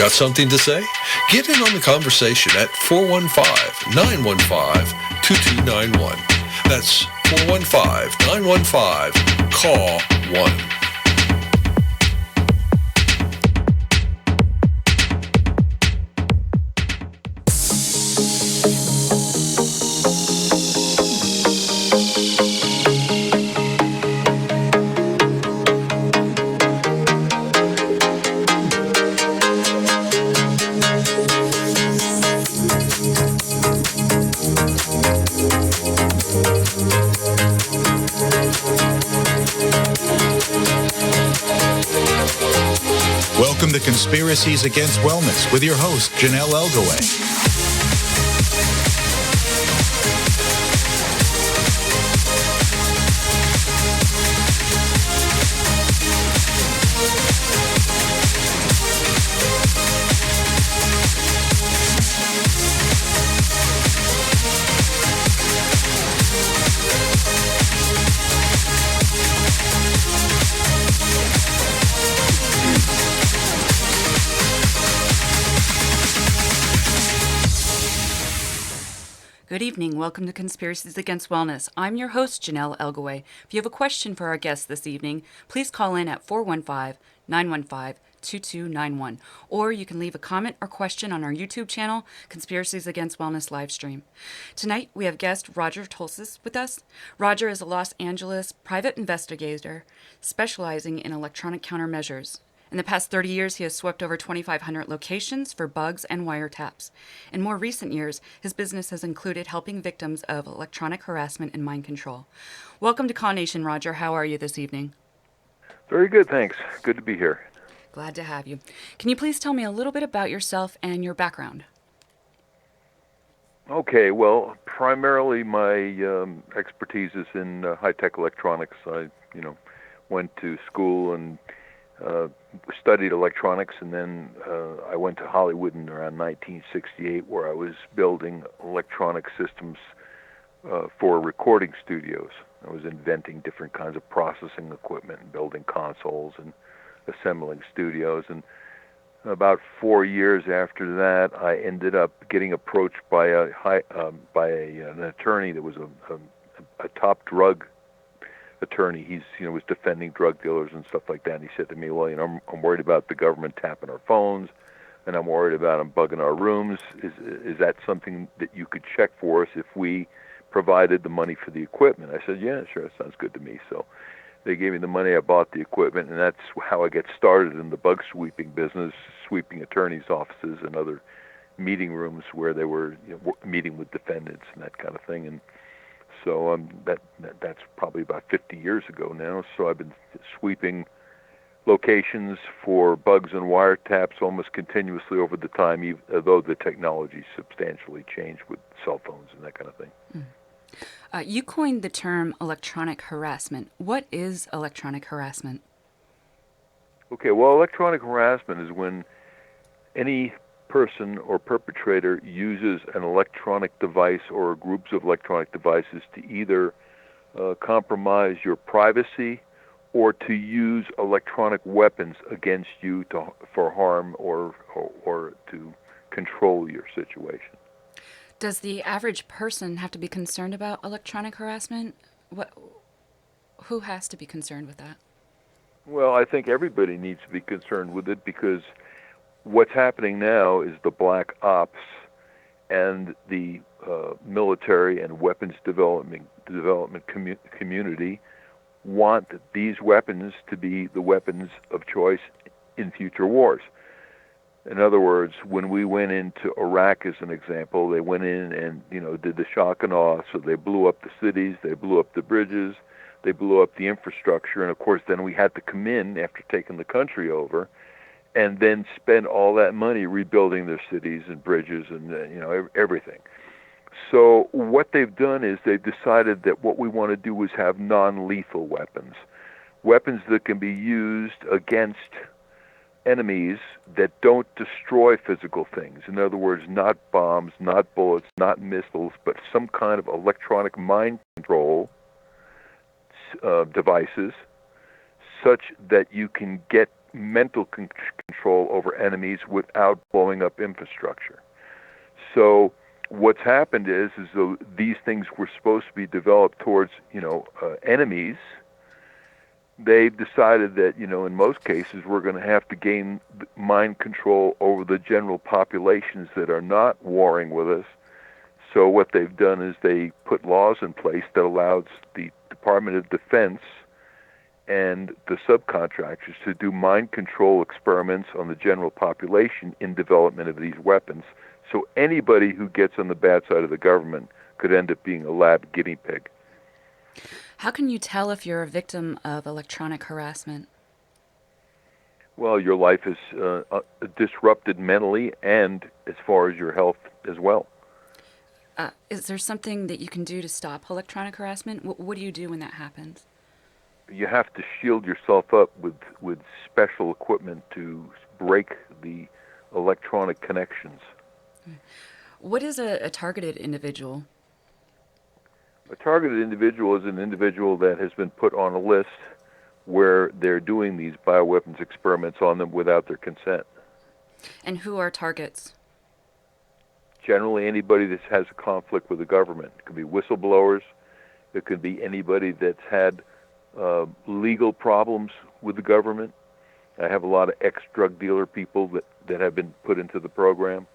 Got something to say? Get in on the conversation at 415-915-2291. That's 415-915-CALL-1. Welcome to Conspiracies Against Wellness with your host, Janelle Elgaway. Good evening. Welcome to Conspiracies Against Wellness. I'm your host, Janelle Elgaway. If you have a question for our guest this evening, please call in at 415-915-2291, or you can leave a comment or question on our YouTube channel, Conspiracies Against Wellness livestream. Tonight, we have guest Roger Tolces with us. Roger is a Los Angeles private investigator specializing in electronic countermeasures. In the past 30 years, he has swept over 2,500 locations for bugs and wiretaps. In more recent years, his business has included helping victims of electronic harassment and mind control. Welcome to Call Nation, Roger. How are you this evening? Very good, thanks. Good to be here. Glad to have you. Can you please tell me a little bit about yourself and your background? Okay, well, primarily my expertise is in high-tech electronics. I, went to school and studied electronics, and then I went to Hollywood in around 1968, where I was building electronic systems for recording studios. I was inventing different kinds of processing equipment and building consoles and assembling studios. And about 4 years after that, I ended up getting approached by an attorney that was a top drug attorney. He's was defending drug dealers and stuff like that. And he said to me, "Well, I'm worried about the government tapping our phones, and I'm worried about them bugging our rooms. Is that something that you could check for us if we provided the money for the equipment?" I said, "Yeah, sure, that sounds good to me." So they gave me the money. I bought the equipment, and that's how I got started in the bug sweeping business, sweeping attorneys' offices and other meeting rooms where they were meeting with defendants and that kind of thing. And so that's probably about 50 years ago now. So I've been sweeping locations for bugs and wiretaps almost continuously over the time, even though the technology substantially changed with cell phones and that kind of thing. You coined the term electronic harassment. What is electronic harassment? Okay, well, electronic harassment is when any person or perpetrator uses an electronic device or groups of electronic devices to either compromise your privacy or to use electronic weapons against you for harm or to control your situation. Does the average person have to be concerned about electronic harassment? Who has to be concerned with that? Well, I think everybody needs to be concerned with it, because what's happening now is the black ops and the military and weapons development community want these weapons to be the weapons of choice in future wars. In other words, when we went into Iraq, as an example, they went in and did the shock and awe. So they blew up the cities, they blew up the bridges, they blew up the infrastructure, and of course then we had to come in after taking the country over and then spend all that money rebuilding their cities and bridges and everything. So what they've done is they've decided that what we want to do is have non-lethal weapons that can be used against enemies that don't destroy physical things. In other words, not bombs, not bullets, not missiles, but some kind of electronic mind control devices, such that you can get mental control over enemies without blowing up infrastructure. So what's happened is though these things were supposed to be developed towards, enemies, they've decided that, in most cases, we're going to have to gain mind control over the general populations that are not warring with us. So what they've done is they put laws in place that allows the Department of Defense and the subcontractors to do mind control experiments on the general population in development of these weapons. So anybody who gets on the bad side of the government could end up being a lab guinea pig. How can you tell if you're a victim of electronic harassment? Well, your life is disrupted mentally and as far as your health as well. Is there something that you can do to stop electronic harassment? What do you do when that happens? You have to shield yourself up with special equipment to break the electronic connections. What is a targeted individual? A targeted individual is an individual that has been put on a list where they're doing these bioweapons experiments on them without their consent. And who are targets? Generally, anybody that has a conflict with the government. It could be whistleblowers. It could be anybody that's had legal problems with the government. I have a lot of ex-drug dealer people that have been put into the program.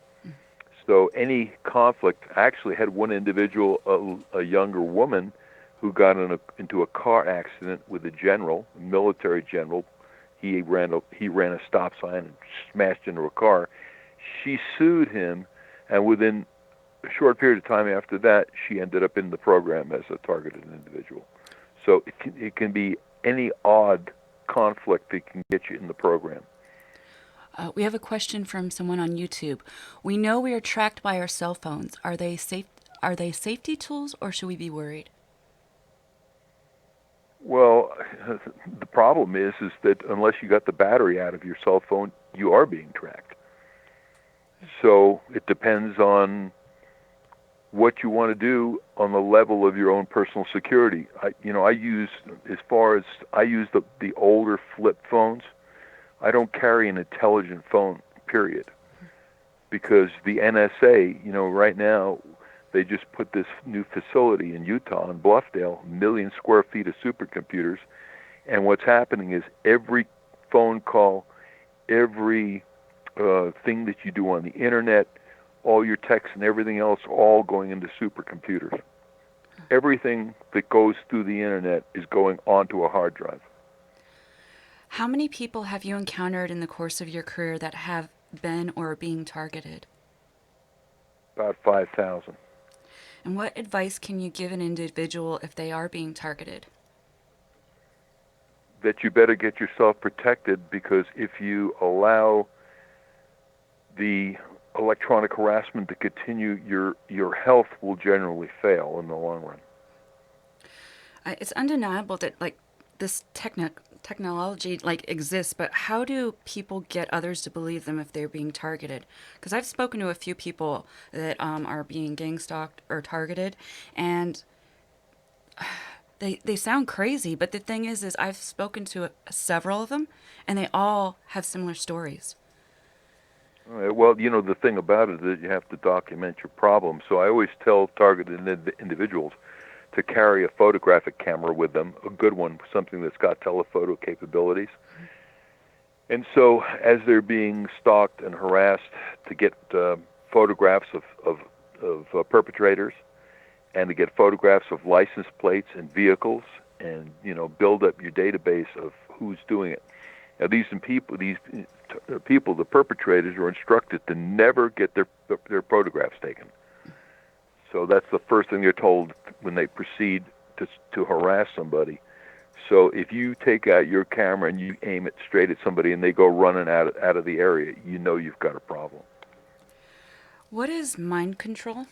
So any conflict, I actually had one individual, a younger woman, who got into a car accident with a general, a military general. He ran a stop sign and smashed into a car. She sued him, and within a short period of time after that, she ended up in the program as a targeted individual. So it can be any odd conflict that can get you in the program. We have a question from someone on YouTube. We know we are tracked by our cell phones. Are they safety tools, or should we be worried? Well, the problem is that unless you got the battery out of your cell phone, you are being tracked. So it depends on what you want to do on the level of your own personal security. I use the older flip phones. I don't carry an intelligent phone, period. Because the NSA, right now, they just put this new facility in Utah, in Bluffdale, 1 million square feet of supercomputers. And what's happening is every phone call, every thing that you do on the internet, all your texts and everything else, all going into supercomputers. Everything that goes through the internet is going onto a hard drive. How many people have you encountered in the course of your career that have been or are being targeted? About 5,000. And what advice can you give an individual if they are being targeted? That you better get yourself protected, because if you allow the electronic harassment to continue, your health will generally fail in the long run. It's undeniable that this technology exists, but how do people get others to believe them if they're being targeted? Because I've spoken to a few people that are being gang stalked or targeted, and they sound crazy. But the thing is I've spoken to several of them, and they all have similar stories. Well, the thing about it is you have to document your problem. So I always tell targeted individuals to carry a photographic camera with them, a good one, something that's got telephoto capabilities. And so as they're being stalked and harassed, to get photographs of perpetrators, and to get photographs of license plates and vehicles, and build up your database of who's doing it. Now these people, the perpetrators, are instructed to never get their photographs taken. So that's the first thing they're told when they proceed to harass somebody. So if you take out your camera and you aim it straight at somebody and they go running out of the area, you've got a problem. What is mind control?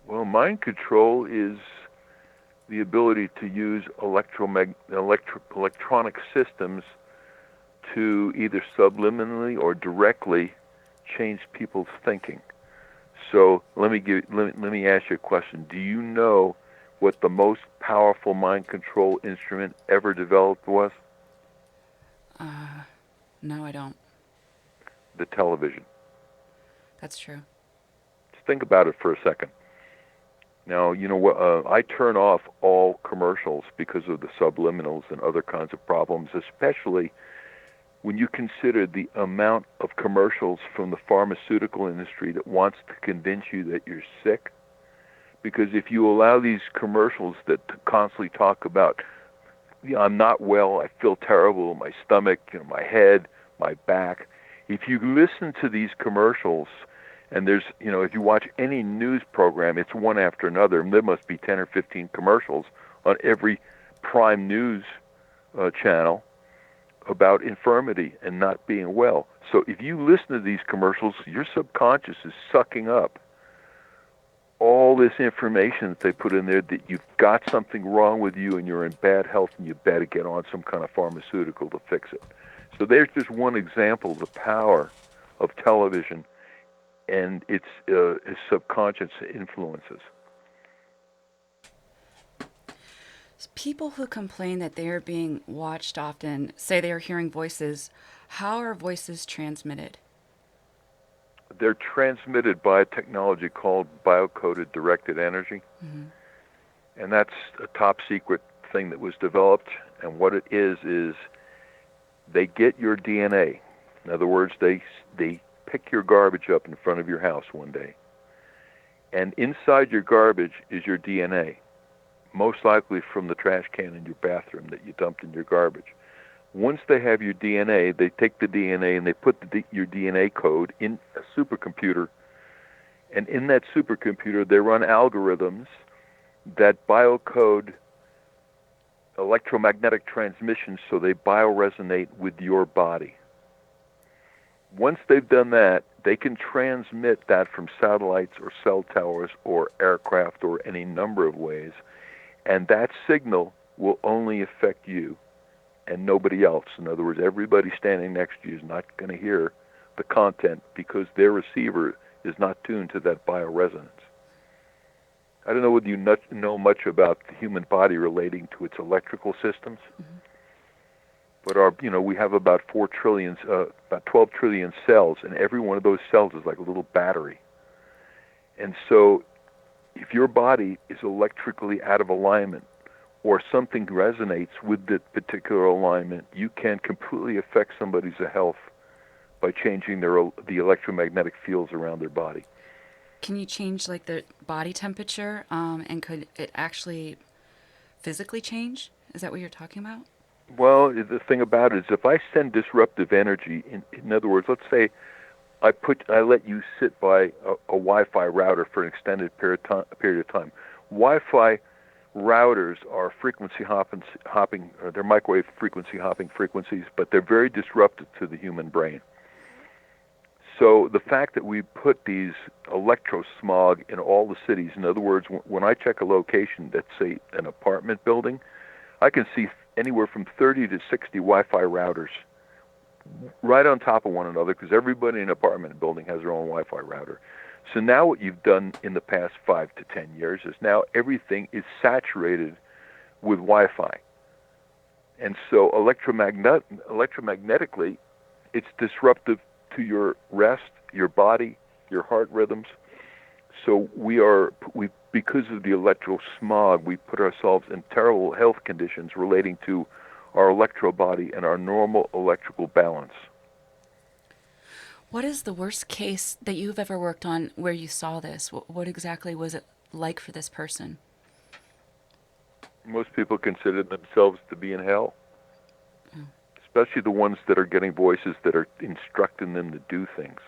Well, mind control is the ability to use electronic systems to either subliminally or directly change people's thinking. So let me ask you a question. Do you know what the most powerful mind control instrument ever developed was? No, I don't. The television. That's true. Just think about it for a second. Now, you know what? I turn off all commercials because of the subliminals and other kinds of problems, especially when you consider the amount of commercials from the pharmaceutical industry that wants to convince you that you're sick. Because if you allow these commercials that constantly talk about, I'm not well, I feel terrible, my stomach, my head, my back. If you listen to these commercials, and there's, if you watch any news program, it's one after another. There must be 10 or 15 commercials on every prime news channel about infirmity and not being well. So if you listen to these commercials, your subconscious is sucking up all this information that they put in there that you've got something wrong with you and you're in bad health and you better get on some kind of pharmaceutical to fix it. So there's just one example of the power of television and its subconscious influences. People who complain that they are being watched often say they are hearing voices. How are voices transmitted? They're transmitted by a technology called biocoded directed energy. Mm-hmm. And that's a top secret thing that was developed. And what it is they get your DNA. In other words, they pick your garbage up in front of your house one day. And inside your garbage is your DNA, most likely from the trash can in your bathroom that you dumped in your garbage. Once they have your DNA, they take the DNA and they put your DNA code in a supercomputer. And in that supercomputer, they run algorithms that biocode electromagnetic transmissions so they bioresonate with your body. Once they've done that, they can transmit that from satellites or cell towers or aircraft or any number of ways. And that signal will only affect you and nobody else. In other words, everybody standing next to you is not going to hear the content because their receiver is not tuned to that bioresonance. I don't know whether you know much about the human body relating to its electrical systems, but we have about 12 trillion cells, and every one of those cells is like a little battery. And so if your body is electrically out of alignment or something resonates with that particular alignment, you can completely affect somebody's health by changing the electromagnetic fields around their body. Can you change the body temperature, and could it actually physically change? Is that what you're talking about? Well, the thing about it is if I send disruptive energy, in other words, let's say I let you sit by a Wi-Fi router for an extended period of time. Wi-Fi routers are frequency hopping, or they're microwave frequency hopping frequencies, but they're very disruptive to the human brain. So the fact that we put these electrosmog in all the cities, in other words, when I check a location that's, say, an apartment building, I can see anywhere from 30 to 60 Wi-Fi routers right on top of one another because everybody in an apartment building has their own Wi-Fi router. So now what you've done in the past 5 to 10 years is now everything is saturated with Wi-Fi. And so electromagnetically, it's disruptive to your rest, your body, your heart rhythms. So because of the electro smog, we put ourselves in terrible health conditions relating to our electro body and our normal electrical balance. What is the worst case that you've ever worked on where you saw this? What exactly was it like for this person? Most people consider themselves to be in hell, especially the ones that are getting voices that are instructing them to do things.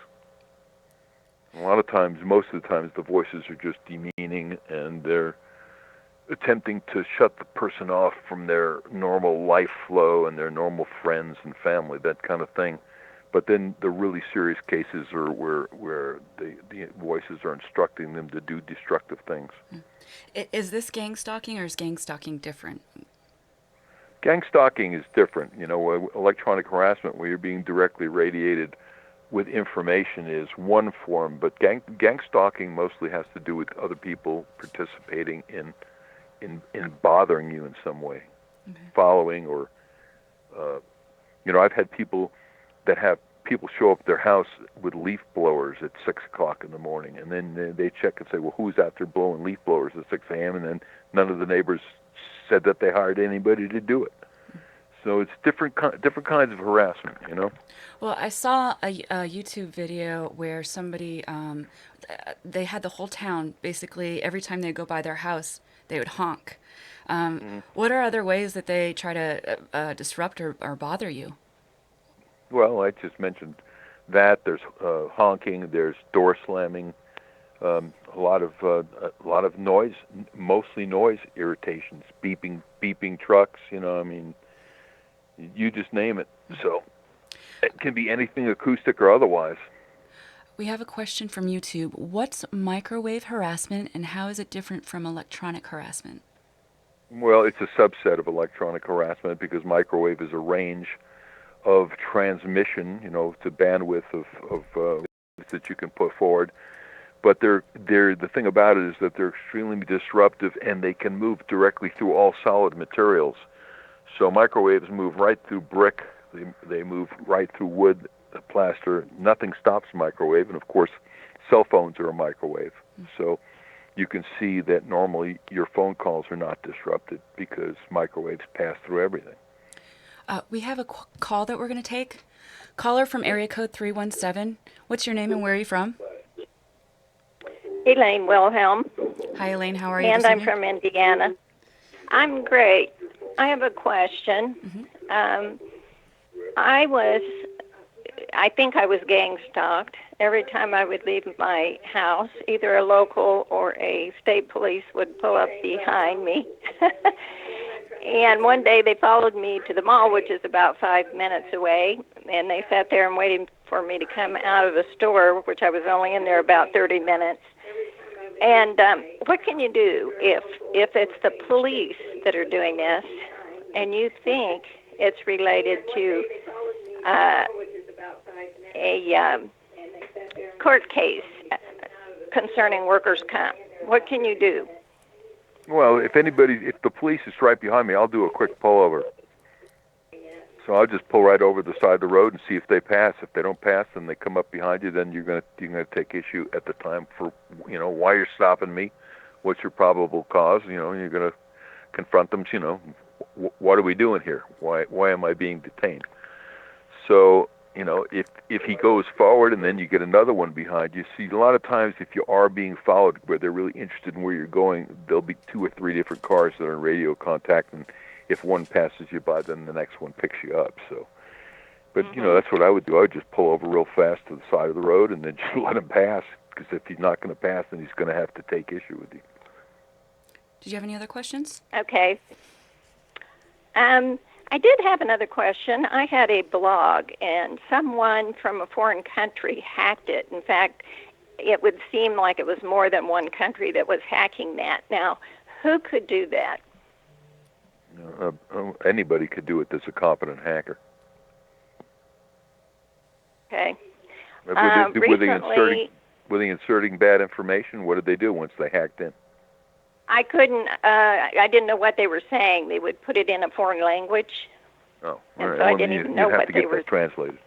A lot of times, most of the times, the voices are just demeaning and they're attempting to shut the person off from their normal life flow and their normal friends and family, that kind of thing. But then the really serious cases are where the voices are instructing them to do destructive things. Is this gang stalking or is gang stalking different? Gang stalking is different. Electronic harassment, where you're being directly radiated with information, is one form, but gang stalking mostly has to do with other people participating in bothering you in some way, following or I've had people show up at their house with leaf blowers at 6 o'clock in the morning, and then they check and say, well, who's out there blowing leaf blowers at 6 a.m.? And then none of the neighbors said that they hired anybody to do it. So it's different kinds of harassment, Well, I saw a YouTube video where somebody, they had the whole town, basically, every time they go by their house, they would honk. What are other ways that they try to disrupt or bother you? Well, I just mentioned that. There's honking, there's door slamming, a lot of noise, mostly noise irritations, beeping trucks, you just name it. So it can be anything acoustic or otherwise. We have a question from YouTube. What's microwave harassment and how is it different from electronic harassment? Well, it's a subset of electronic harassment because microwave is a range of transmission, to bandwidth of that you can put forward. But the thing about it is that they're extremely disruptive and they can move directly through all solid materials. So microwaves move right through brick, they move right through wood, plaster. Nothing stops microwave, and of course, cell phones are a microwave. So you can see that normally your phone calls are not disrupted because microwaves pass through everything. We have a call that we're going to take. Caller from area code 317. What's your name and where are you from? Elaine Wilhelm. Hi, Elaine. How are you? And I'm from Indiana. I'm great. I have a question. I think I was gang stalked. Every time I would leave my house, either a local or a state police would pull up behind me. And one day they followed me to the mall, which is about 5 minutes away, and they sat there and waited for me to come out of the store, which I was only in there about 30 minutes. And what can you do if it's the police that are doing this and you think it's related to a court case concerning workers' comp? What can you do? Well, if the police is right behind me, I'll do a quick pullover. So I'll just pull right over the side of the road and see if they pass. If they don't pass and they come up behind you, then you're gonna take issue at the time for why you're stopping me, what's your probable cause. You're gonna confront them. What are we doing here? Why am I being detained? So if he goes forward and then you get another one behind you, see, a lot of times if you are being followed where they're really interested in where you're going, there'll be 2 or 3 different cars that are in radio contact, and if one passes you by, then the next one picks you up. So, but that's what I would do. I would just pull over real fast to the side of the road and then just let him pass, because if he's not going to pass, then he's going to have to take issue with you. Did you have any other questions? Okay. I did have another question. I had a blog, and someone from a foreign country hacked it. In fact, it would seem like it was more than one country that was hacking that. Now, who could do that? Anybody could do it that's a competent hacker. Okay. Were they inserting bad information? What did they do once they hacked in? I couldn't, I didn't know what they were saying. They would put it in a foreign language. Oh, all and right. so I didn't even know what they were. That translated.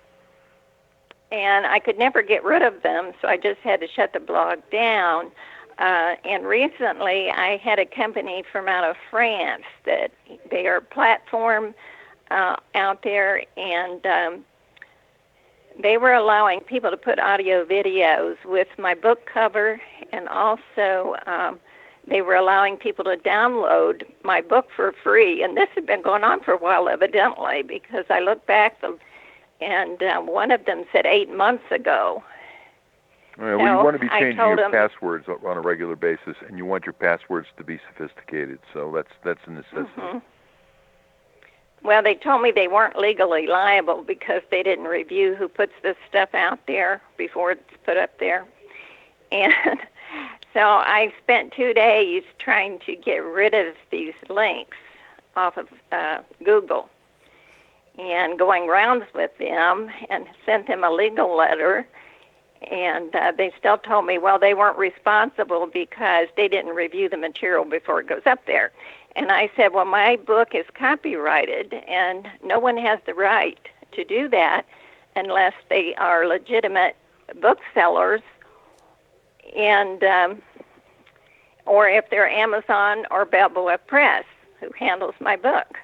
And I could never get rid of them, so I just had to shut the blog down. And recently I had a company from out of France that they are a platform out there, and they were allowing people to put audio videos with my book cover, and also they were allowing people to download my book for free. And this had been going on for a while, evidently, because I look back and one of them said 8 months ago. All right, well, you want to be changing your passwords on a regular basis, and you want your passwords to be sophisticated. So that's a necessity. Mm-hmm. Well, they told me they weren't legally liable because they didn't review who puts this stuff out there before it's put up there. And so I spent 2 days trying to get rid of these links off of Google and going rounds with them, and sent them a legal letter. And they still told me, well, they weren't responsible because they didn't review the material before it goes up there. And I said, well, my book is copyrighted, and no one has the right to do that unless they are legitimate booksellers, and or if they're Amazon or Balboa Press, who handles my book.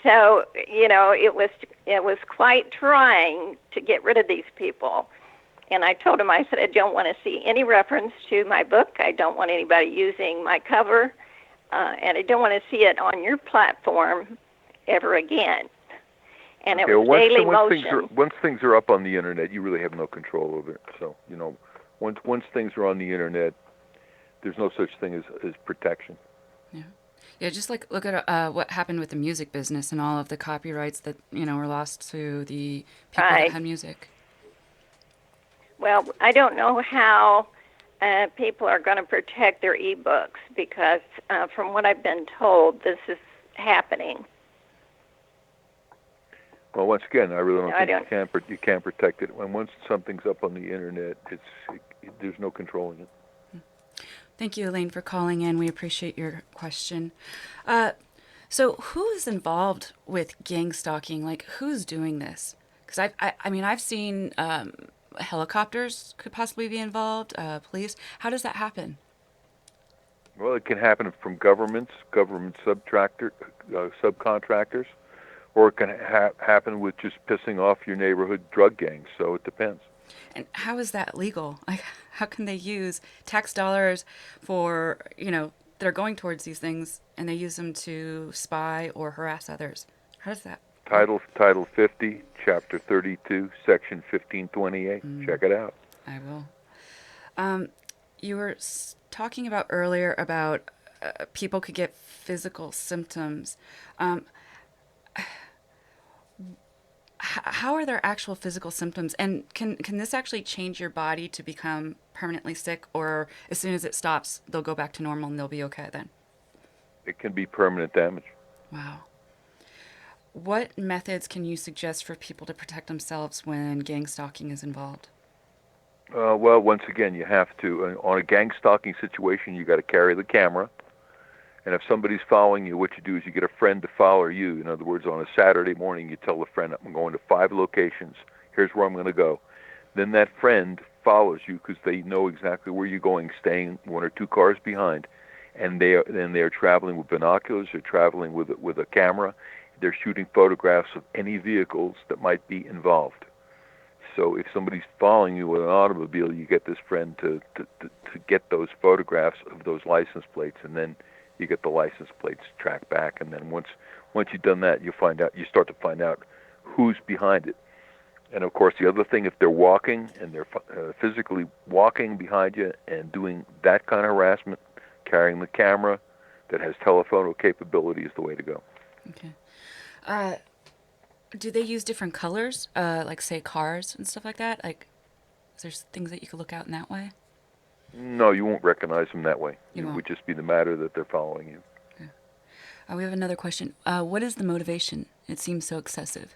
So, it was quite trying to get rid of these people. And I told him, I said, I don't want to see any reference to my book. I don't want anybody using my cover. And I don't want to see it on your platform ever again. And it was Daily Motion. Once things are up on the internet, you really have no control over it. So, once things are on the internet, there's no such thing as protection. Yeah. Yeah, just look at what happened with the music business and all of the copyrights that, were lost to the people that had music. Well, I don't know how people are going to protect their e-books because from what I've been told, this is happening. Well, once again, I really don't think you can protect it. When once something's up on the internet, there's no controlling it. Thank you, Elaine, for calling in. We appreciate your question. So who is involved with gang stalking? Like, who's doing this? Because I've seen helicopters could possibly be involved, police. How does that happen? Well, it can happen from government subcontractors, or it can happen with just pissing off your neighborhood drug gangs. So it depends. And how is that legal? Like, how can they use tax dollars for, that are going towards these things, and they use them to spy or harass others? How does that? Title 50, Chapter 32, Section 1528. Check it out. I will. You were talking about earlier about people could get physical symptoms. How are their actual physical symptoms? And can this actually change your body to become permanently sick, or as soon as it stops, they'll go back to normal and they'll be okay then? It can be permanent damage. Wow. What methods can you suggest for people to protect themselves when gang stalking is involved? Well, once again, you have to, on a gang stalking situation, you got to carry the camera. And if somebody's following you, what you do is you get a friend to follow you. In other words, on a Saturday morning, you tell the friend, I'm going to 5 locations. Here's where I'm going to go. Then that friend follows you because they know exactly where you're going, staying 1 or 2 cars behind. And they're traveling with binoculars. They're traveling with a camera. They're shooting photographs of any vehicles that might be involved. So if somebody's following you with an automobile, you get this friend to get those photographs of those license plates, and then you get the license plates tracked back. And then once you've done that, you start to find out who's behind it. And of course, the other thing, if they're walking and they're physically walking behind you and doing that kind of harassment, carrying the camera that has telephoto capability is the way to go. Okay. Do they use different colors, like, say, cars and stuff like that? Like, is there things that you could look out in that way? No, you won't recognize them that way. It would just be the matter that they're following you. Yeah. We have another question. What is the motivation? It seems so excessive.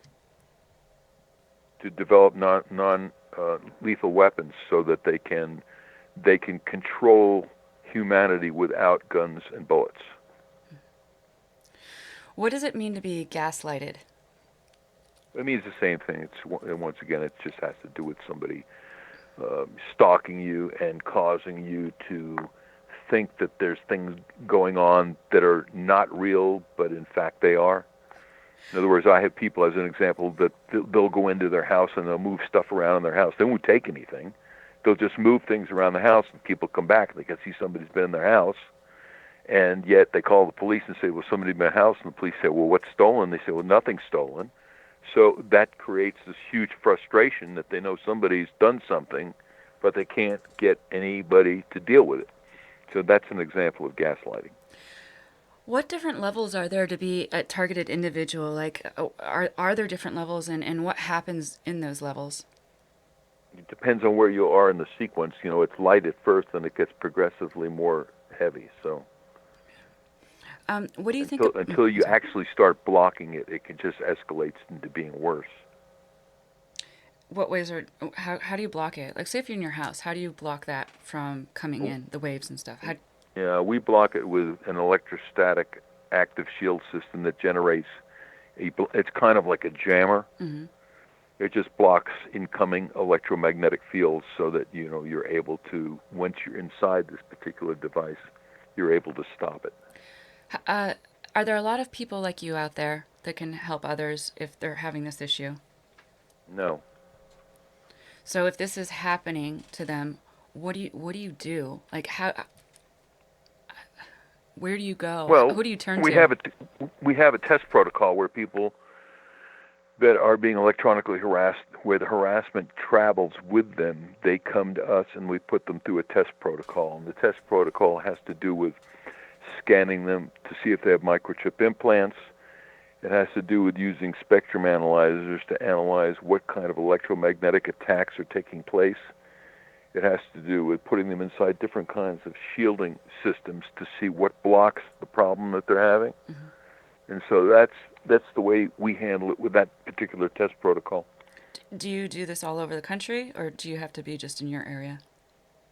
To develop non-lethal weapons so that they can control humanity without guns and bullets. What does it mean to be gaslighted? It means the same thing. Once again, it just has to do with somebody stalking you and causing you to think that there's things going on that are not real, but in fact they are. In other words, I have people, as an example, that they'll go into their house and they'll move stuff around in their house. They won't take anything. They'll just move things around the house, and people come back and they can see somebody's been in their house. And yet they call the police and say, well, somebody in my house. And the police say, well, what's stolen? They say, well, nothing's stolen. So that creates this huge frustration that they know somebody's done something, but they can't get anybody to deal with it. So that's an example of gaslighting. What different levels are there to be a targeted individual? Like, are there different levels, and what happens in those levels? It depends on where you are in the sequence. It's light at first, and it gets progressively more heavy. So. What do you think? Until you actually start blocking it, it can just escalate into being worse. What ways how do you block it? Like, say if you're in your house, how do you block that from coming in, the waves and stuff? Yeah, we block it with an electrostatic active shield system that generates It's kind of like a jammer. Mm-hmm. It just blocks incoming electromagnetic fields so that, you're able to, once you're inside this particular device, you're able to stop it. Are there a lot of people like you out there that can help others if they're having this issue? No. So if this is happening to them, what do you do? Like where do you go? Well, Who do you turn we to? we have a test protocol where people that are being electronically harassed, where the harassment travels with them, they come to us and we put them through a test protocol. And the test protocol has to do with scanning them to see if they have microchip implants. It has to do with using spectrum analyzers to analyze what kind of electromagnetic attacks are taking place. It has to do with putting them inside different kinds of shielding systems to see what blocks the problem that they're having. Mm-hmm. And so that's the way we handle it with that particular test protocol. Do you do this all over the country, or do you have to be just in your area?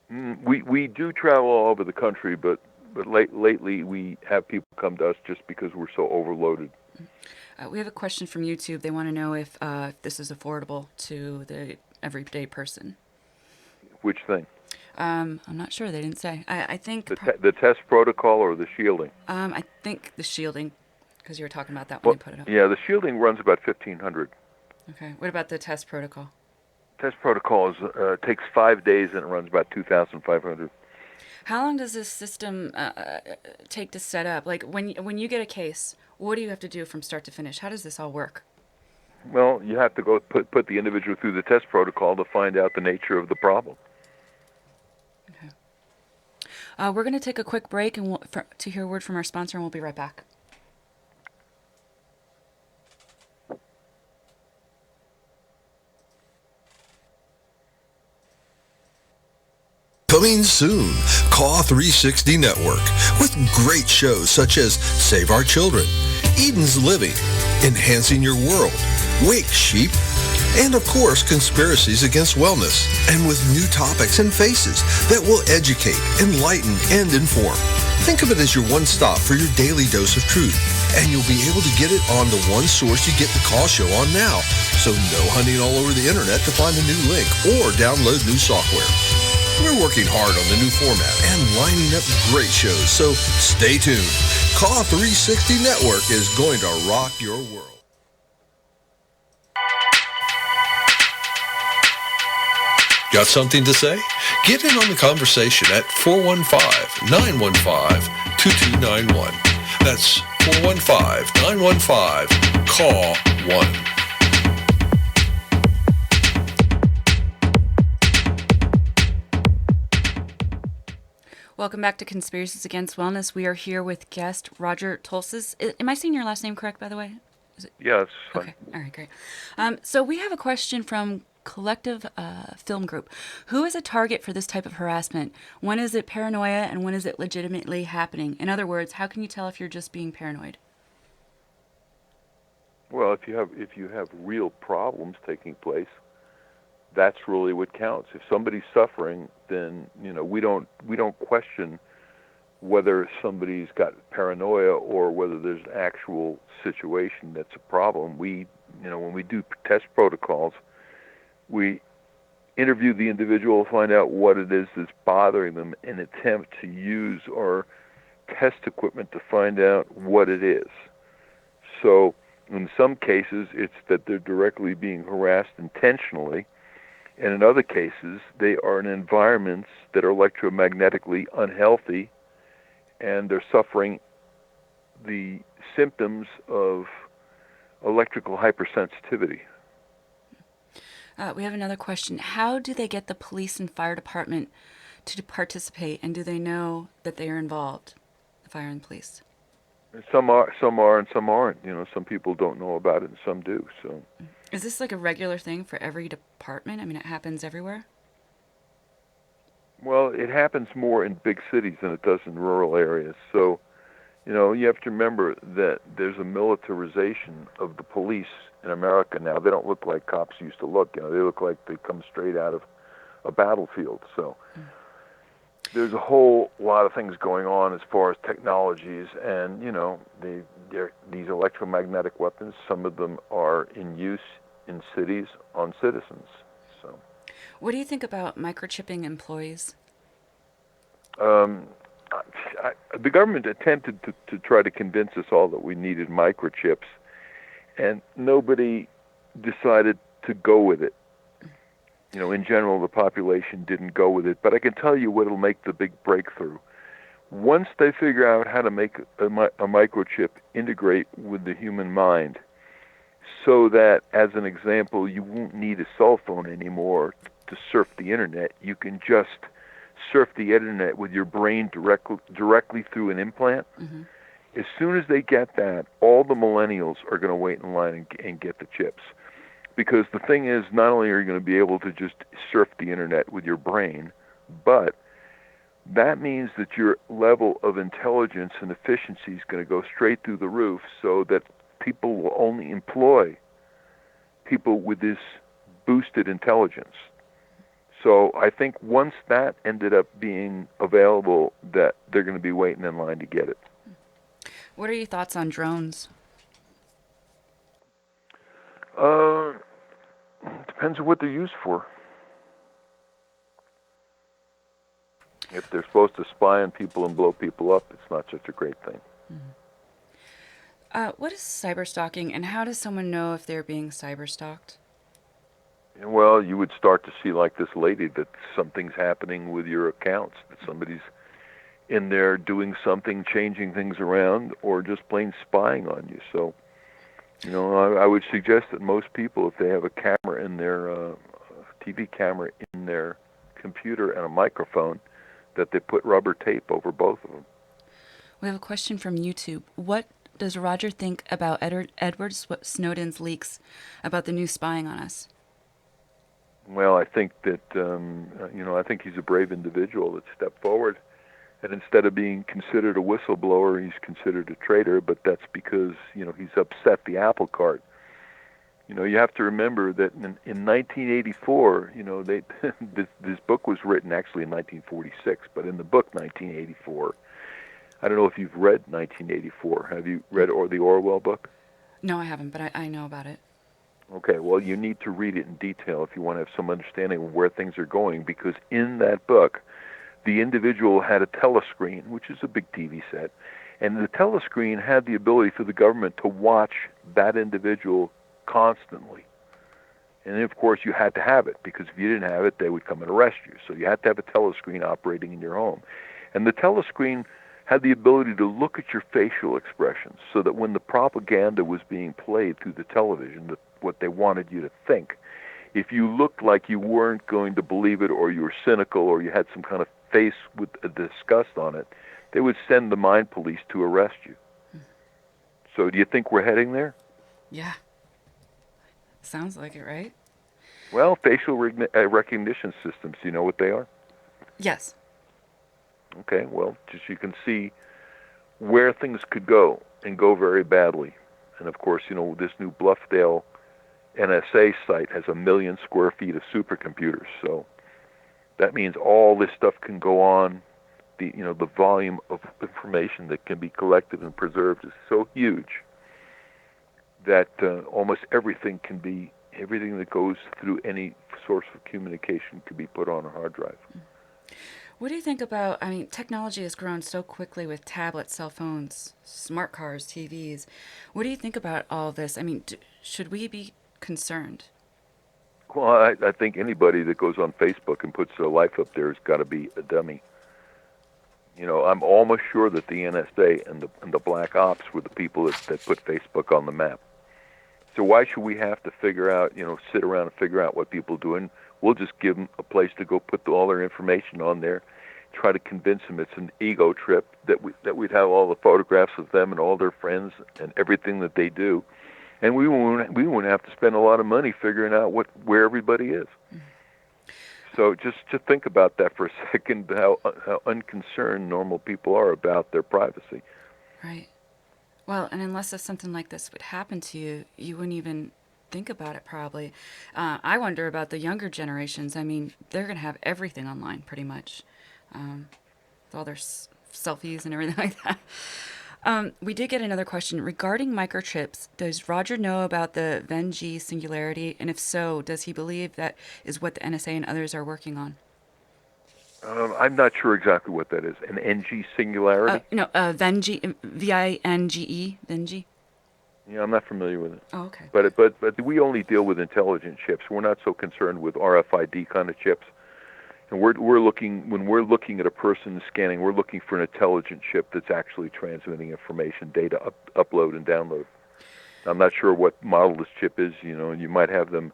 We do travel all over the country, but lately we have people come to us just because we're so overloaded. We have a question from YouTube. They want to know if this is affordable to the everyday person. Which thing? I'm not sure. They didn't say. I think the test protocol or the shielding. I think the shielding, because you were talking about that when you put it up. Yeah, the shielding runs about $1,500. Okay. What about the test protocol? Test protocol takes 5 days and it runs about $2,500. How long does this system take to set up? Like when you get a case, what do you have to do from start to finish? How does this all work? Well, you have to go put the individual through the test protocol to find out the nature of the problem. Okay. We're going to take a quick break to hear a word from our sponsor, and we'll be right back. Coming soon, Caw 360 Network, with great shows such as Save Our Children, Eden's Living, Enhancing Your World, Wake Sheep, and of course, Conspiracies Against Wellness, and with new topics and faces that will educate, enlighten, and inform. Think of it as your one-stop for your daily dose of truth, and you'll be able to get it on the one source you get the Caw show on now, so no hunting all over the internet to find a new link or download new software. We're working hard on the new format and lining up great shows, so stay tuned. Caw 360 Network is going to rock your world. Got something to say? Get in on the conversation at 415-915-2291. That's 415-915-CAW1. Welcome back to Conspiracies Against Wellness. We are here with guest Roger Tolces. Am I saying your last name correct, by the way? Yeah, it's fine. Okay. All right, great. So we have a question from Collective Film Group. Who is a target for this type of harassment? When is it paranoia and when is it legitimately happening? In other words, how can you tell if you're just being paranoid? Well, if you have real problems taking place, that's really what counts. If somebody's suffering, then we don't question whether somebody's got paranoia or whether there's an actual situation that's a problem. When we do test protocols, we interview the individual, find out what it is that's bothering them, and attempt to use our test equipment to find out what it is. So in some cases, it's that they're directly being harassed intentionally, and in other cases, they are in environments that are electromagnetically unhealthy, and they're suffering the symptoms of electrical hypersensitivity. We have another question. How do they get the police and fire department to participate, and do they know that they are involved, the fire and police? Some are, and some aren't. Some people don't know about it, and some do. So, is this like a regular thing for every department? I mean, it happens everywhere. Well, it happens more in big cities than it does in rural areas. So, you have to remember that there's a militarization of the police in America now. They don't look like cops used to look. They look like they come straight out of a battlefield. So, there's a whole lot of things going on as far as technologies, and these electromagnetic weapons, some of them are in use in cities on citizens. So, What do you think about microchipping employees? The government attempted to try to convince us all that we needed microchips, and nobody decided to go with it. In general, the population didn't go with it. But I can tell you what'll make the big breakthrough. Once they figure out how to make a microchip integrate with the human mind, so that, as an example, you won't need a cell phone anymore to surf the internet. You can just surf the internet with your brain directly through an implant. Mm-hmm. As soon as they get that, all the millennials are going to wait in line and get the chips. Because the thing is, not only are you going to be able to just surf the internet with your brain, but that means that your level of intelligence and efficiency is going to go straight through the roof, so that people will only employ people with this boosted intelligence. So I think once that ended up being available, that they're going to be waiting in line to get it. What are your thoughts on drones? Depends on what they're used for. If they're supposed to spy on people and blow people up, it's not such a great thing. Mm-hmm. What is cyberstalking, and how does someone know if they're being cyberstalked? Well, you would start to see, like this lady, that something's happening with your accounts, that somebody's in there doing something, changing things around, or just plain spying on you. So, I would suggest that most people, if they have a camera in their TV camera in their computer and a microphone, that they put rubber tape over both of them. We have a question from YouTube. What does Roger think about Edward Snowden's leaks about the new spying on us? Well, I think that, I think he's a brave individual that stepped forward. And instead of being considered a whistleblower, he's considered a traitor, but that's because, he's upset the apple cart. You have to remember that in 1984, this book was written actually in 1946, but in the book 1984, I don't know if you've read 1984. Have you read the Orwell book? No, I haven't, but I know about it. Okay, well, you need to read it in detail if you want to have some understanding of where things are going, because in that book, the individual had a telescreen, which is a big TV set, and the telescreen had the ability for the government to watch that individual constantly. And then, of course, you had to have it, because if you didn't have it, they would come and arrest you. So you had to have a telescreen operating in your home. And the telescreen had the ability to look at your facial expressions, so that when the propaganda was being played through the television, what they wanted you to think, if you looked like you weren't going to believe it, or you were cynical, or you had some kind of face with a disgust on it, they would send the mind police to arrest you. So do you think we're heading there? Yeah. Sounds like it, right? Well, facial recognition systems, do you know what they are? Yes. Okay, well, just you can see where things could go, and go very badly. And of course, this new Bluffdale NSA site has 1 million square feet of supercomputers, so that means all this stuff can go on. The volume of information that can be collected and preserved is so huge that almost everything that goes through any source of communication can be put on a hard drive. What do you think about, technology has grown so quickly with tablets, cell phones, smart cars, TVs. What do you think about all this? Should we be concerned? Well, I think anybody that goes on Facebook and puts their life up there has got to be a dummy. I'm almost sure that the NSA and the Black Ops were the people that put Facebook on the map. So why should we have to sit around and figure out what people are doing? We'll just give them a place to go put all their information on there, try to convince them it's an ego trip, that we'd have all the photographs of them and all their friends and everything that they do. And we won't have to spend a lot of money figuring out where everybody is. So just to think about that for a second, how unconcerned normal people are about their privacy. Right. Well, and unless something like this would happen to you, you wouldn't even think about it probably. I wonder about the younger generations. They're going to have everything online pretty much. with all their selfies and everything like that. We did get another question regarding microchips. Does Roger know about the Venn singularity? And if so, does he believe that is what the NSA and others are working on? I'm not sure exactly what that is. An NG singularity? No, Venn, V-I-N-G-E, Venn. Yeah, I'm not familiar with it. Oh, okay. But we only deal with intelligent chips. We're not so concerned with RFID kind of chips. And we're looking, when we're looking at a person scanning, we're looking for an intelligent chip that's actually transmitting information, data upload and download. I'm not sure what model this chip is, and you might have them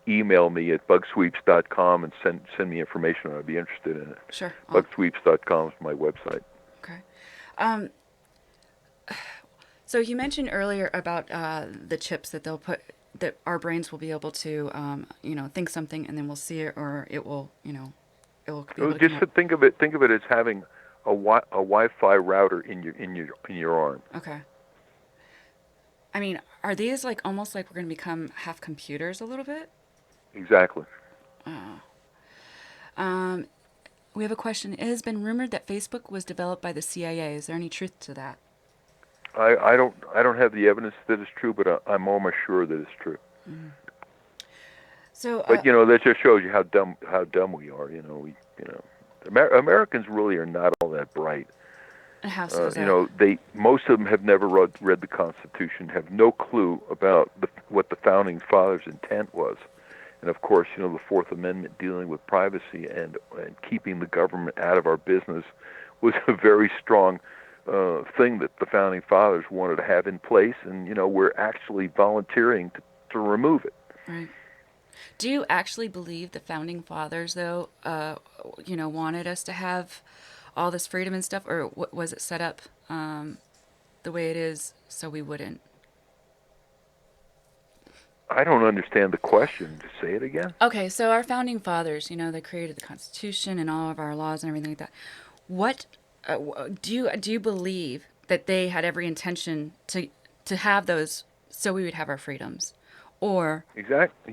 email me at bugsweeps.com and send me information. I'd be interested in it. Sure. Bugsweeps.com is my website. Okay. So you mentioned earlier about the chips that they'll put, that our brains will be able to, think something and then we'll see it, or it will, it will be able to just think of it as having a Wi-Fi router in your arm. Okay. I mean, are these like almost like we're going to become half computers a little bit? Exactly. We have a question. It has been rumored that Facebook was developed by the CIA. Is there any truth to that? I don't have the evidence that it's true, but I'm almost sure that it's true. Mm. So, but that just shows you how dumb we are. Americans really are not all that bright. How so? Most of them have never read the Constitution, have no clue about what the founding fathers' intent was, and of course, the Fourth Amendment dealing with privacy and keeping the government out of our business was a very strong thing that the founding fathers wanted to have in place, and we're actually volunteering to remove it. Right. Do you actually believe the founding fathers, though, wanted us to have all this freedom and stuff, or was it set up the way it is so we wouldn't? I don't understand the question. Just say it again. Okay, so our founding fathers, they created the Constitution and all of our laws and everything like that. What do you believe that they had every intention to have those so we would have our freedoms? Or exactly.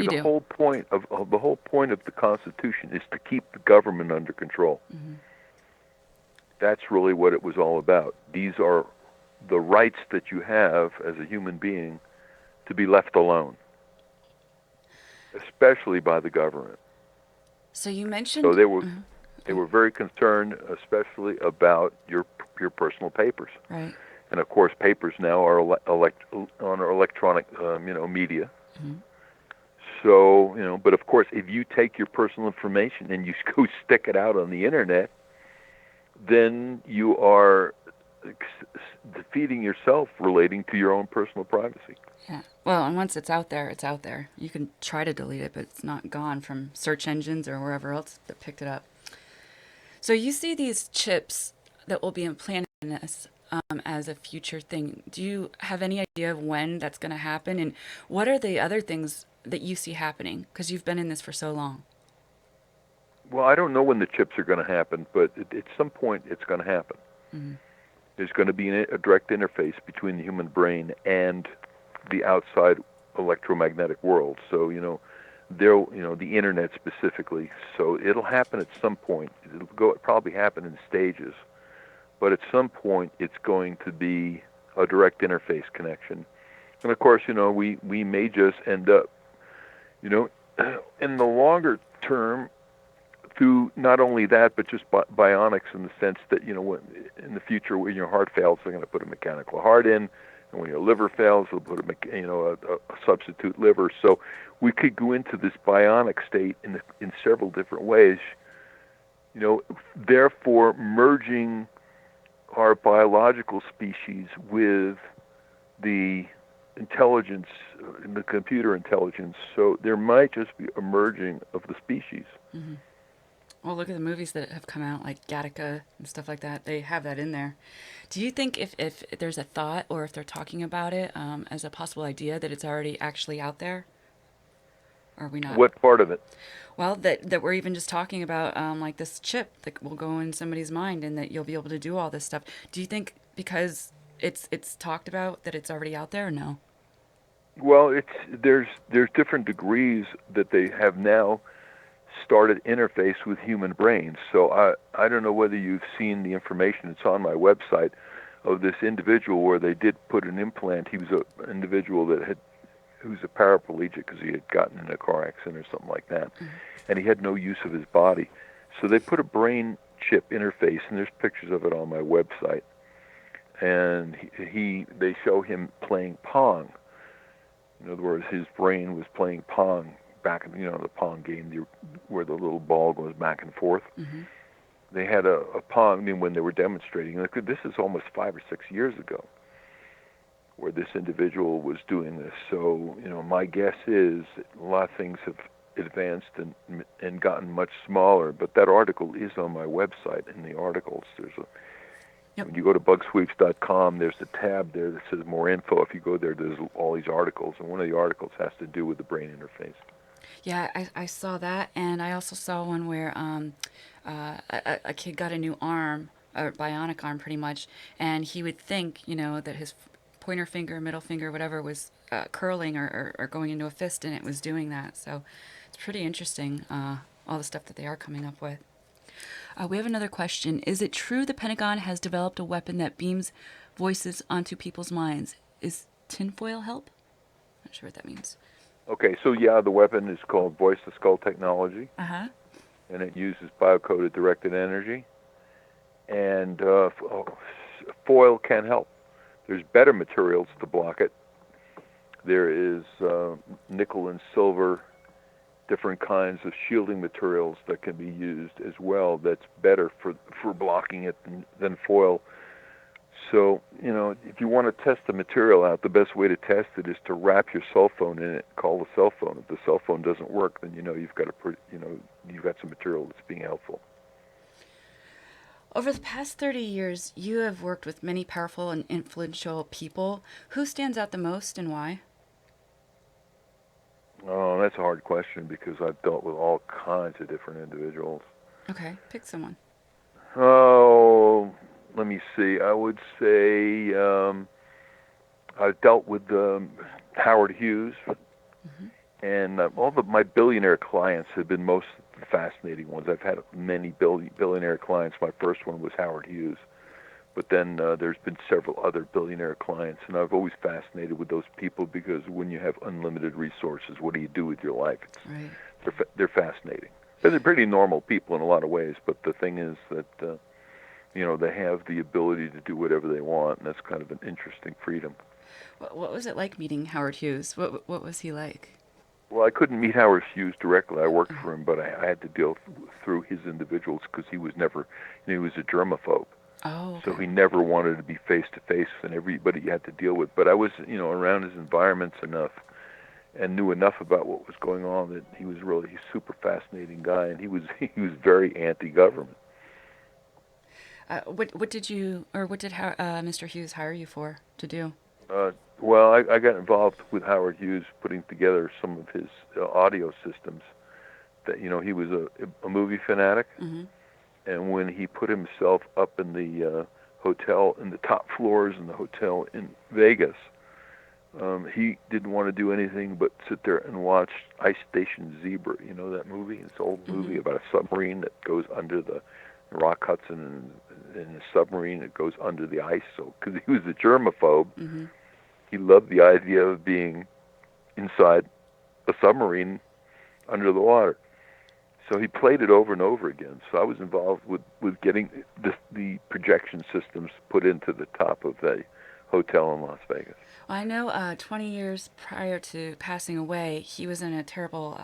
The whole point of the Constitution is to keep the government under control. Mm-hmm. That's really what it was all about. These are the rights that you have as a human being to be left alone, especially by the government. So you mentioned. So they were very concerned, especially about your personal papers. Right. And of course, papers now are on our electronic, media. Mm-hmm. So, but of course, if you take your personal information and you go stick it out on the internet, then you are defeating yourself relating to your own personal privacy. Yeah. Well, and once it's out there, it's out there. You can try to delete it, but it's not gone from search engines or wherever else that picked it up. So you see these chips that will be implanted in us as a future thing. Do you have any idea of when that's going to happen? And what are the other things that you see happening? Because you've been in this for so long. Well, I don't know when the chips are going to happen, but at some point it's going to happen. Mm-hmm. There's going to be a direct interface between the human brain and the outside electromagnetic world. So, the internet specifically. So it'll happen at some point. It'll probably happen in stages. But at some point, it's going to be a direct interface connection. And of course, we may just end up, in the longer term, through not only that, but just bionics in the sense that, in the future, when your heart fails, they're going to put a mechanical heart in. And when your liver fails, they'll put a substitute liver. So we could go into this bionic state in several different ways, therefore merging our biological species with the intelligence, the computer intelligence. So there might just be a merging of the species. Mm-hmm. Well, look at the movies that have come out, like Gattaca and stuff like that. They have that in there. Do you think if there's a thought, or if they're talking about it as a possible idea, that it's already actually out there? Or are we not? What part of it? Well, that we're even just talking about, like this chip that will go in somebody's mind, and that you'll be able to do all this stuff. Do you think because it's talked about that it's already out there, or no? Well, there's different degrees that they have now started interface with human brains. So I don't know whether you've seen the information. It's on my website of this individual where they did put an implant. He was an individual who's a paraplegic because he had gotten in a car accident or something like that, and he had no use of his body. So they put a brain chip interface, and there's pictures of it on my website. And they show him playing Pong. In other words, his brain was playing Pong back in, the Pong game where the little ball goes back and forth. Mm-hmm. They had a Pong when they were demonstrating. This is almost 5 or 6 years ago where this individual was doing this. So, my guess is that a lot of things have advanced and gotten much smaller. But that article is on my website. In the articles, when you go to bugsweeps.com, there's a tab there that says more info. If you go there, there's all these articles, and one of the articles has to do with the brain interface. Yeah, I saw that, and I also saw one where a kid got a new arm, a bionic arm pretty much, and he would think, that his pointer finger, middle finger, whatever, was curling or going into a fist, and it was doing that. So it's pretty interesting, all the stuff that they are coming up with. We have another question. Is it true the Pentagon has developed a weapon that beams voices onto people's minds? Is tinfoil help? Not sure what that means. Okay, so the weapon is called voice-to-skull technology. Uh-huh. And it uses biocoded directed energy. And foil can help. There's better materials to block it. There is nickel and silver, different kinds of shielding materials that can be used as well that's better for blocking it than foil. So, if you want to test the material out, the best way to test it is to wrap your cell phone in it, call the cell phone. If the cell phone doesn't work, then you've got some material that's being helpful. Over the past 30 years, you have worked with many powerful and influential people. Who stands out the most and why? Oh, that's a hard question because I've dealt with all kinds of different individuals. Okay, pick someone. Oh, let me see. I would say I've dealt with Howard Hughes, and all of my billionaire clients have been most fascinating ones. I've had many billionaire clients. My first one was Howard Hughes, but then there's been several other billionaire clients, and I've always fascinated with those people because when you have unlimited resources, what do you do with your life? Right. They're fascinating. They're pretty normal people in a lot of ways, but the thing is that they have the ability to do whatever they want, and that's kind of an interesting freedom. What was it like meeting Howard Hughes? What was he like? Well, I couldn't meet Howard Hughes directly. I worked for him, but I had to deal through his individuals because he was never, he was a germaphobe. Oh, okay. So he never wanted to be face-to-face with everybody he had to deal with. But I was, around his environments enough and knew enough about what was going on that he was really a super fascinating guy, and he was very anti-government. What did Mr. Hughes hire you for to do? Well, I got involved with Howard Hughes putting together some of his audio systems. That he was a movie fanatic, and when he put himself up in the hotel in the top floors in the hotel in Vegas, he didn't want to do anything but sit there and watch Ice Station Zebra. You know that movie? It's an old movie about a submarine that goes under the Rock Hudson and a submarine that goes under the ice. So, because he was a germaphobe, he loved the idea of being inside a submarine under the water. So he played it over and over again. So I was involved with getting the projection systems put into the top of the hotel in Las Vegas. Well, I know 20 years prior to passing away, he was in a terrible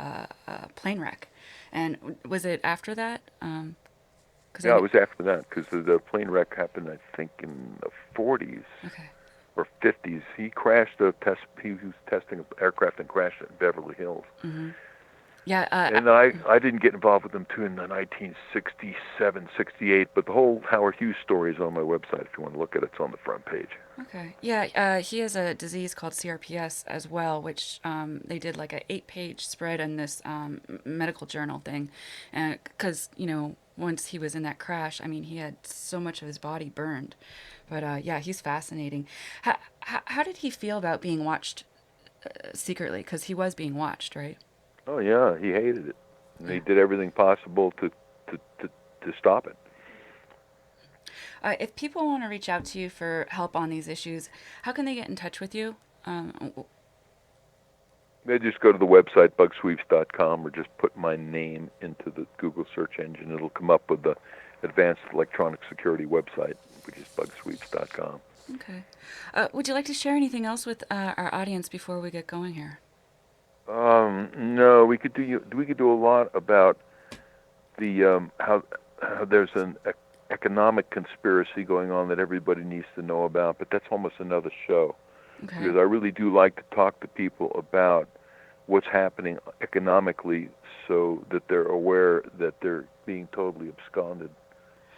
plane wreck. And was it after that? Yeah, it was after that, because the plane wreck happened, I think, in the 40s or 50s. He crashed he was testing an aircraft and crashed it in Beverly Hills. Yeah, and I didn't get involved with them too in the 1967, 68, but the whole Howard Hughes story is on my website if you want to look at it. It's on the front page. Okay. Yeah, he has a disease called CRPS as well, which they did like an 8-page spread in this medical journal thing. Because, once he was in that crash, I mean, he had so much of his body burned. But yeah, he's fascinating. How did he feel about being watched secretly? Because he was being watched, right? Oh, yeah, he hated it. And they did everything possible to stop it. If people want to reach out to you for help on these issues, how can they get in touch with you? They just go to the website, bugsweeps.com, or just put my name into the Google search engine. It'll come up with the Advanced Electronic Security website, which is bugsweeps.com. Okay. Would you like to share anything else with our audience before we get going here? No, we could do a lot about the how there's an economic conspiracy going on that everybody needs to know about, but that's almost another show. Okay. Because I really do like to talk to people about what's happening economically, so that they're aware that they're being totally absconded.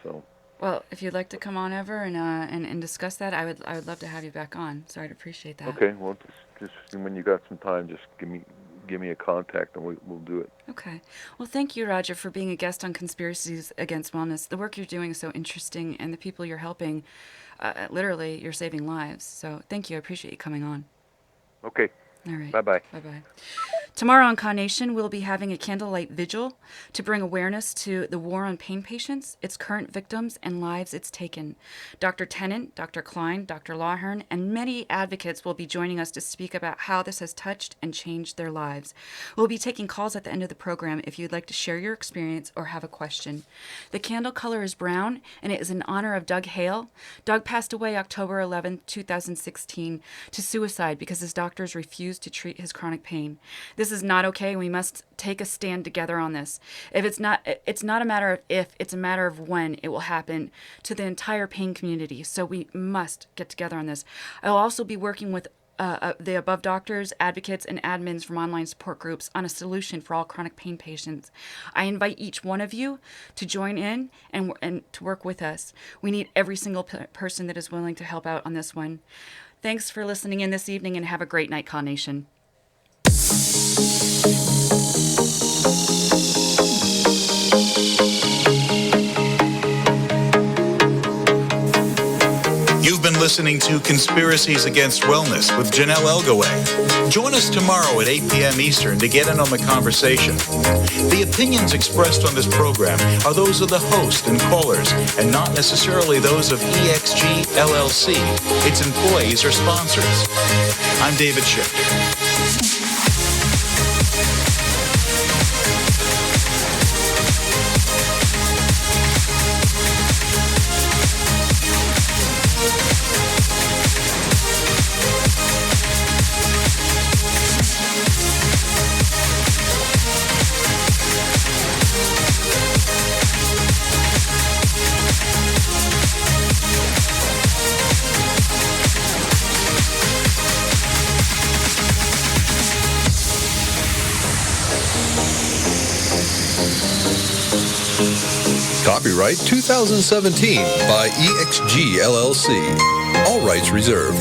So. Well, if you'd like to come on over and discuss that, I would love to have you back on. So I'd appreciate that. Okay. Well, just when you got some time, just give me a contact and we'll do it. Okay. Well, thank you, Roger, for being a guest on Conspiracies Against Wellness. The work you're doing is so interesting, and the people you're helping, literally, you're saving lives. So thank you. I appreciate you coming on. Okay. All right. Bye-bye. Bye-bye. Tomorrow on Con Nation, we'll be having a candlelight vigil to bring awareness to the war on pain patients, its current victims, and lives it's taken. Dr. Tennant, Dr. Klein, Dr. Lawhern, and many advocates will be joining us to speak about how this has touched and changed their lives. We'll be taking calls at the end of the program if you'd like to share your experience or have a question. The candle color is brown, and it is in honor of Doug Hale. Doug passed away October 11, 2016, to suicide because his doctors refused to treat his chronic pain. This is not okay. We must take a stand together on this. It's not a matter of if, it's a matter of when it will happen to the entire pain community. So we must get together on this. I'll also be working with the above doctors, advocates, and admins from online support groups on a solution for all chronic pain patients. I invite each one of you to join in and to work with us. We need every single person that is willing to help out on this one. Thanks for listening in this evening, and have a great night, Con Nation. You've been listening to Conspiracies Against Wellness with Janelle Elgaway. Join us tomorrow at 8 p.m. Eastern to get in on the conversation. The opinions expressed on this program are those of the host and callers, and not necessarily those of EXG LLC, its employees, or sponsors. I'm David Schichter. Copyright 2017 by EXG LLC. All rights reserved.